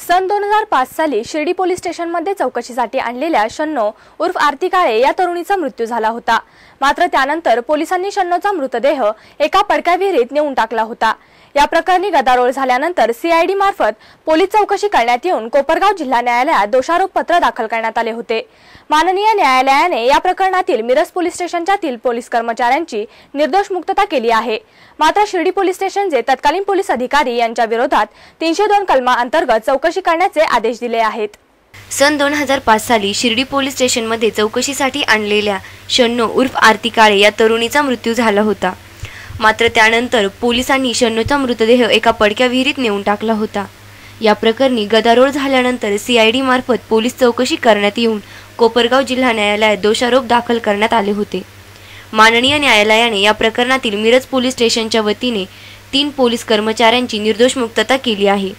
सन 2005 साली शिर्डी पोलीस स्टेशनमध्ये चौकशीसाठी आणलेल्या शन्नो उर्फ आरती काळे या तरुणीचा मृत्यू झाला होता। मात्र त्यानंतर पोलिसांनी शन्नोचा मृतदेह एका पडक्या विहिरीत नेऊन टाकला होता। या प्रकरणी गदारोळ झाल्यानंतर सीआयडी मार्फत पोलीस चौकशी करण्यात येऊन कोपरगाव जिल्हा न्यायालयात दोषारोप पत्र दाखल करण्यात आले होते। माननीय न्यायालयाने या प्रकरणातील मिरज पोलीस स्टेशनच्या पोलीस कर्मचाऱ्यांची निर्दोष मुक्तता केली आहे। मात्र शिर्डी पोलीस स्टेशनचे तत्कालीन पोलीस अधिकारी यांच्या विरोधात 302 कलमा अंतर्गत चौकशी करण्याचे आदेश दिले आहेत। सन 2005 साली शिर्डी पोलीस स्टेशनमध्ये चौकशीसाठी आणलेल्या शन्नो उर्फ आरती काळे या तरुणीचा मृत्यू झाला होता। मात्र त्यानंतर पोलिसांनी शन्नोचा मृतदेह एका पडक्या विहिरीत नेऊन टाकला होता। या प्रकरणी गदारोळ झाल्यानंतर सीआयडी मार्फत पोलीस चौकशी करण्यात येऊन कोपरगाव जिल्हा न्यायालयात दोषारोप दाखल करण्यात आले होते। माननीय न्यायालयाने या प्रकरणातील मिरज पोलीस स्टेशनच्या वतीने 3 पोलीस कर्मचाऱ्यांची निर्दोष मुक्तता केली आहे।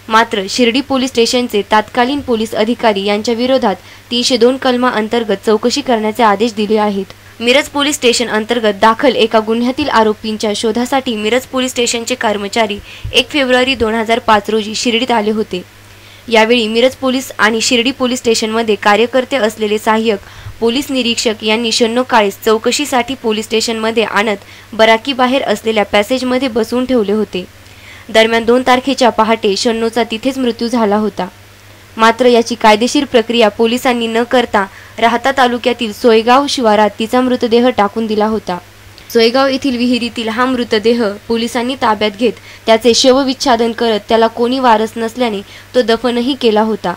मात्र शिर्डी पोलीस स्टेशनचे तत्कालीन पोलीस अधिकारी यांच्या विरोधात 302 कलमा अंतर्गत चौकशी करण्याचे आदेश दिले आहेत। मिरज पोलीस स्टेशन अंतर्गत दाखल एका गुन्ह्यातील आरोपींच्या शोधासाठी मिरज पोलीस स्टेशनचे कर्मचारी 1 फेब्रुवारी 2005 रोजी शिर्डीत आले होते। यावेळी मिरज पोलीस आणि शिर्डी पोलीस स्टेशनमध्ये कार्यकर्ते असलेले सहाय्यक पोलीस निरीक्षक यांनी शन्नो काळेस चौकशीसाठी पोलीस स्टेशनमध्ये आणत बराकी बाहेर असलेल्या पॅसेजमध्ये बसवून ठेवले होते। दरम्यान 2 तारखेच्या पहाटे शन्नोचा तिथेच मृत्यू झाला होता। मात्र याची कायदेशीर प्रक्रिया पोलिसांनी न करता राहता तालुक्यातील सोयगाव शिवारात तिचा मृतदेह टाकून दिला होता। सोयगाव येथील विहिरीतील हा मृतदेह पोलिसांनी ताब्यात घेत त्याचे शवविच्छेदन करत त्याला कोणी वारस नसल्याने तो दफनही केला होता।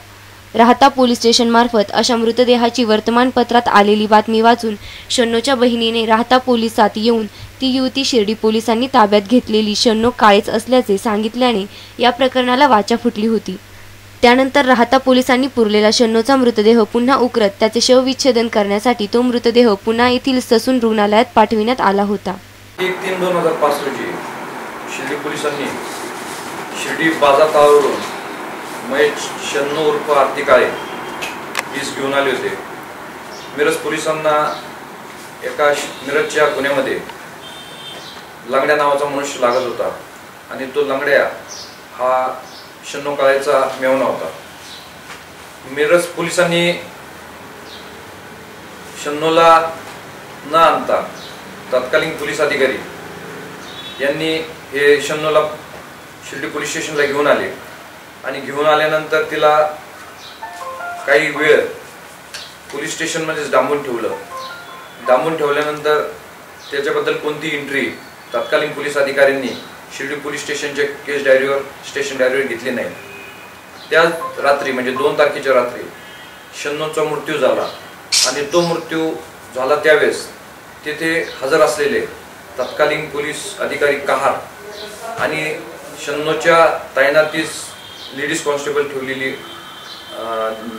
राहता पोलीस स्टेशन मार्फत अशा मृतदेहाची वर्तमानपत्रात आलेली बातमी वाचून शन्नोच्या बहिणीने राहता पोलिसात येऊन ती युवती शिर्डी पोलिसांनी ताब्यात घेतलेली शन्नो काळेच असल्याचे सांगितल्याने या प्रकरणाला वाचा फुटली होती। त्यानंतर राहता पोलिसांनी पुरलेला शन्नोचा मृतदेह पुन्हा उकरत त्याचे शवविच्छेदन करण्यासाठी तो मृतदेह पुन्हा येथील ससून रुग्णालयात पाठविण्यात आला होता। 1/3/2005 रोजी शिर्डी पोलिसांनी शिर्डी बाजार तळावरून महेश शन्नो उर्फ आरती काळे वीस घेऊन आले होते। मिरज पोलिसांना एका मिरजच्या गुन्ह्यामध्ये लंगड्या नावाचा मनुष्य लागत होता आणि तो लंगड्या हा शन्नो काळेचा मेहुणा होता। मिरज पोलिसांनी शन्नोला न आणता तत्कालीन पोलीस अधिकारी यांनी हे शन्नोला शिर्डी पोलीस स्टेशनला घेऊन आले आणि घेऊन आल्यानंतर तिला काही वेळ पोलीस स्टेशनमध्येच डांबून ठेवलं। डांबून ठेवल्यानंतर त्याच्याबद्दल कोणती एंट्री तत्कालीन पोलीस अधिकाऱ्यांनी शिर्डी पोलीस स्टेशनच्या केस डायरीवर स्टेशन डायरीवर घेतली नाही। त्याच रात्री म्हणजे 2 तारखेच्या रात्री शन्नोचा मृत्यू झाला आणि तो मृत्यू झाला त्यावेळेस तिथे हजर असलेले तत्कालीन पोलीस अधिकारी कहार आणि शन्नोच्या तैनातीस लेडीज कॉन्स्टेबल ठेवलेली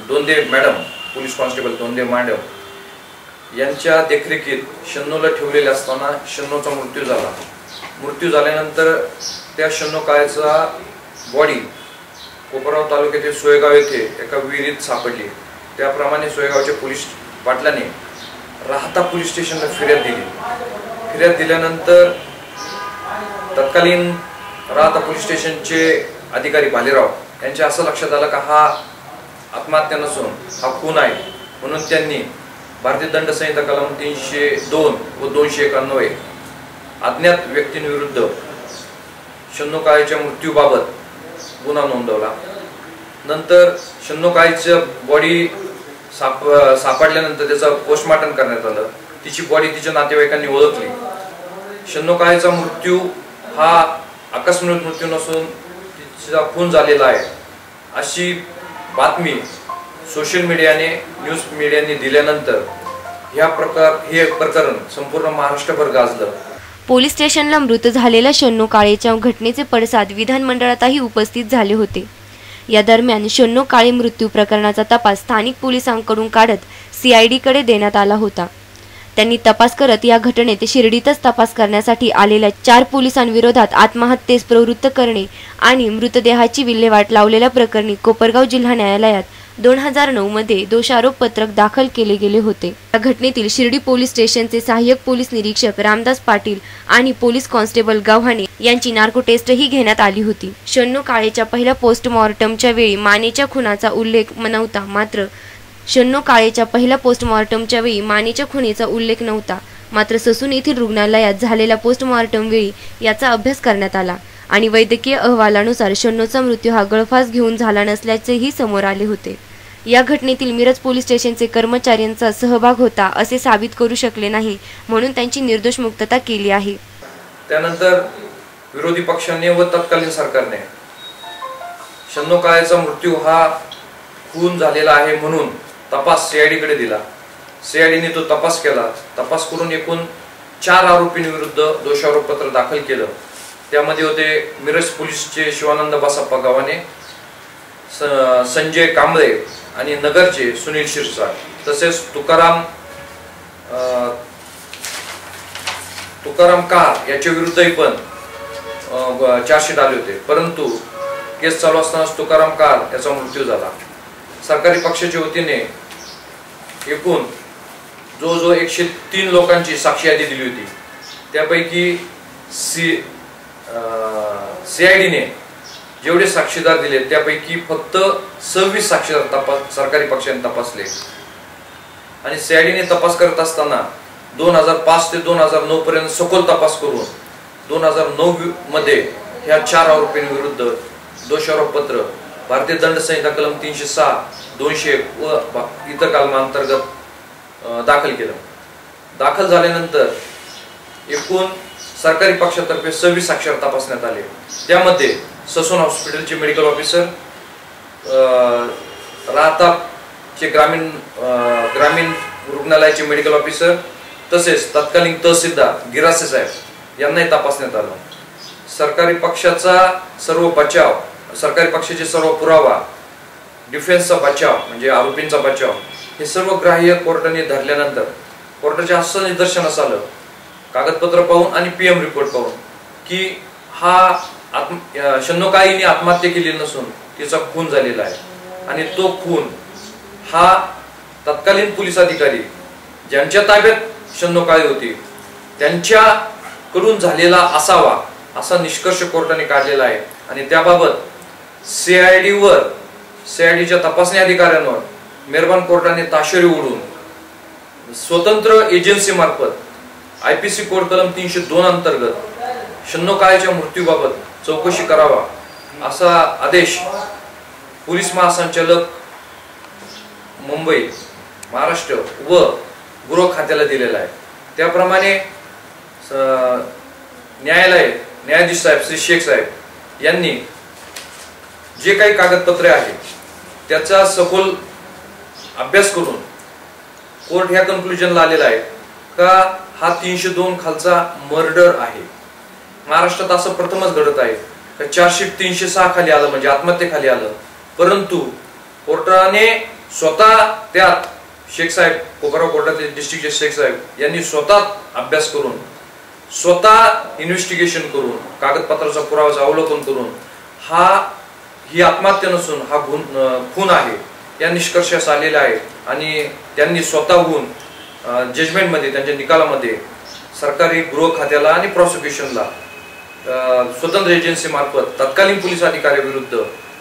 दोंदे मॅडम पोलीस कॉन्स्टेबल दोंदे मॅडम यांच्या देखरेखीत शन्नोला ठेवलेले असताना शन्नोचा मृत्यू झाला। मृत्यू झाल्यानंतर त्या शन्नो काळेचा बॉडी कोपरगाव तालुक्यातील सोयगाव येथे एका विहिरीत सापडली। त्याप्रमाणे सोयगावच्या पोलीस पाटलाने राहता पोलीस स्टेशनला फिर्याद दिली। फिर्याद दिल्यानंतर तत्कालीन राहता पोलीस स्टेशनचे अधिकारी भालेराव यांच्या असं लक्षात आलं का हा आत्महत्या नसून हा खून आहे, म्हणून त्यांनी भारतीय दंड संहिता कलम 302 व 291 अज्ञात व्यक्तींविरुद्ध शन्नो काळेच्या मृत्यूबाबत गुन्हा नोंदवला। नंतर शन्नो काळेची बॉडी सापडल्यानंतर त्याचं पोस्टमॉर्टम करण्यात आलं। तिची बॉडी तिच्या नातेवाईकांनी ओळखली। शन्नो काळेचा मृत्यू हा आकस्मिक मृत्यू नसून तिचा खून झालेला आहे अशी बातमी सोशल मीडियाने न्यूज मीडियाने दिल्यानंतर हे प्रकरण संपूर्ण महाराष्ट्रभर गाजलं। पोलीस स्टेशनला मृत झालेल्या शन्नो काळेच्या घटनेचे पडसाद विधानमंडळातही उपस्थित झाले होते। या दरम्यान शन्नो काळे मृत्यू प्रकरणाचा तपास स्थानिक पोलिसांकडून काढत सीआयडीकडे देण्यात आला होता। त्यांनी तपास करत या घटनेत शिर्डीतच तपास करण्यासाठी आलेल्या 4 पोलिसांविरोधात आत्महत्येस प्रवृत्त करणे आणि मृतदेहाची विल्हेवाट लावलेल्या प्रकरणी कोपरगाव जिल्हा न्यायालयात 2009 मध्ये दोषारोपपत्रक दाखल केले गेले होते। या घटनेतील शिर्डी पोलीस स्टेशनचे सहाय्यक पोलीस निरीक्षक रामदास पाटील आणि पोलीस कॉन्स्टेबल गव्हाणे यांची नार्को टेस्टही घेण्यात आली होती। शन्नू काळेच्या पहिल्या पोस्टमॉर्टमच्या वेळी मानेच्या खुनाचा उल्लेख नव्हता, मात्र शन्नू काळेच्या पहिल्या पोस्टमॉर्टमच्या वेळी मानेच्या खुनेचा उल्लेख नव्हता। मात्र ससून येथील रुग्णालयात झालेल्या पोस्टमॉर्टम वेळी याचा अभ्यास करण्यात आला आणि वैद्यकीय अहवालानुसार शन्नूचा मृत्यू हा गळफास घेऊन झाला नसल्याचेही समोर आले होते। या घटनेतील मिरज पोलीस स्टेशनचे कर्मचाऱ्यांचा सहभाग होता असे साबित करू शकले नाही, म्हणून त्यांची निर्दोष मुक्तता केली आहे। त्यानंतर विरोधी पक्षाने व तत्कालीन सरकारने शन्नू काळेचा मृत्यू हा खून झालेला आहे म्हणून तपास सीआयडी कडे दिला। सीआयडीने तो तपास केला। तपास करून एकूण 4 आरोपींविरुद्ध दोषारोपपत्र दाखल केलं। त्यामध्ये होते मिरज पोलीसचे शिवानंद बासप्पा गव्हाणे, संजय कांबळे आणि नगरचे सुनील शिरसाट, तसेच तुकाराम कार याच्या विरुद्धही पण चार्जशीट आले होते, परंतु केस चालू असतानाच तुकाराम कार याचा मृत्यू झाला। सरकारी पक्षाच्या वतीने एकूण जो 103 लोकांची साक्षी यादी दिली होती, त्यापैकी सीआयडीने जेवढे साक्षीदार दिले त्यापैकी फक्त 26 साक्षीदार सरकारी पक्षाने तपासले। आणि सीआयडीने तपास करत असताना 2005 ते 2009 पर्यंत सखोल तपास करून 2009 मध्ये ह्या 4 आरोपींविरुद्ध दोषारोपपत्र भारतीय दंड संहिता कलम 306, 201 व इतर कलमांतर्गत दाखल केलं। दाखल झाल्यानंतर एकूण सरकारी पक्षातर्फे 26 साक्षीदार तपासण्यात आले। त्यामध्ये ससून हॉस्पिटलचे मेडिकल ऑफिसर, राहताचे ग्रामीण रुग्णालयाचे मेडिकल ऑफिसर, तसेच तत्कालीन तहसीलदार गिरासे साहेब यांनाही तपासण्यात आलं। सरकारी पक्षाचा सर्व बचाव, सरकारी पक्षाचे सर्व पुरावा, डिफेन्सचा बचाव म्हणजे आरोपींचा बचाव, हे सर्व ग्राह्य कोर्टाने धरल्यानंतर कोर्टाच्या असं निदर्शनास आलं, कागदपत्र पाहून आणि पीएम रिपोर्ट पाहून, की हा शन्नू काळेने आत्महत्या केली नसून तिचा खून झालेला आहे। आणि तो खून हा तत्कालीन पोलीस अधिकारी ज्यांच्या ताब्यात शन्नू काळे होती त्यांच्याकडून झालेला असावा असा निष्कर्ष कोर्टाने काढलेला आहे। आणि त्याबाबत सीआयडीच्या तपासणी अधिकाऱ्यांवर मेहरबान कोर्टाने ताशेरे ओढून स्वतंत्र एजन्सी मार्फत आयपीसी कोड कलम 302 अंतर्गत शन्नू काळेच्या मृत्यूबाबत चौकशी करावा असा आदेश पोलीस महासंचालक मुंबई, महाराष्ट्र व गृह खात्याला दिलेला आहे। त्याप्रमाणे न्यायाधीश साहेब श्री शेख साहेब यांनी जे काही कागदपत्रे आहेत त्याचा सखोल अभ्यास करून कोर्ट ह्या कन्क्लुजनला आलेला आहे का हा 302 खालचा मर्डर आहे। महाराष्ट्रात असं प्रथमच घडत आहे का चार्जशीट 306 खाली आलं म्हणजे आत्महत्येखाली आलं, परंतु कोर्टाने स्वतः त्यात शेख साहेब, कोपराव कोर्टाचे डिस्ट्रिक्ट शेख साहेब यांनी स्वतः अभ्यास करून, स्वतः इन्व्हेस्टिगेशन करून, कागदपत्राचा पुरावाचं अवलोकन करून ही आत्महत्या नसून हा खून आहे या निष्कर्षास आलेला आहे। आणि त्यांनी स्वतःहून जजमेंटमध्ये, त्यांच्या निकालामध्ये सरकारी गृह खात्याला आणि प्रॉसिक्युशनला स्वतंत्र एजन्सी मार्फत तत्कालीन पोलीस अधिकाऱ्याविरुद्ध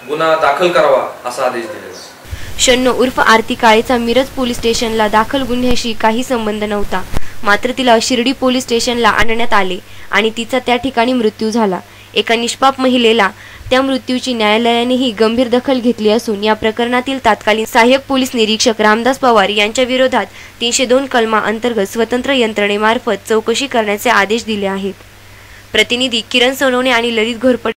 गुन्हा दाखल करावा असा आदेश दिलेला आहे। शन्नू उर्फ आरती काळेचा मिरज पोलीस स्टेशनला दाखल गुन्ह्याशी काही संबंध नव्हता, मात्र तिला शिर्डी पोलीस स्टेशनला आणण्यात आले आणि तिचा त्या ठिकाणी मृत्यू झाला। एका निष्पाप महिलेला त्या मृत्यूची न्यायालयानेही गंभीर दखल घेतली असून या प्रकरणातील तत्कालीन सहाय्यक पोलीस निरीक्षक रामदास पवार यांच्या विरोधात 302 कलमा अंतर्गत स्वतंत्र यंत्रणेमार्फत चौकशी करण्याचे आदेश दिले आहेत। प्रतिनिधी किरण सोनवणे आणि ललित घोरपडे।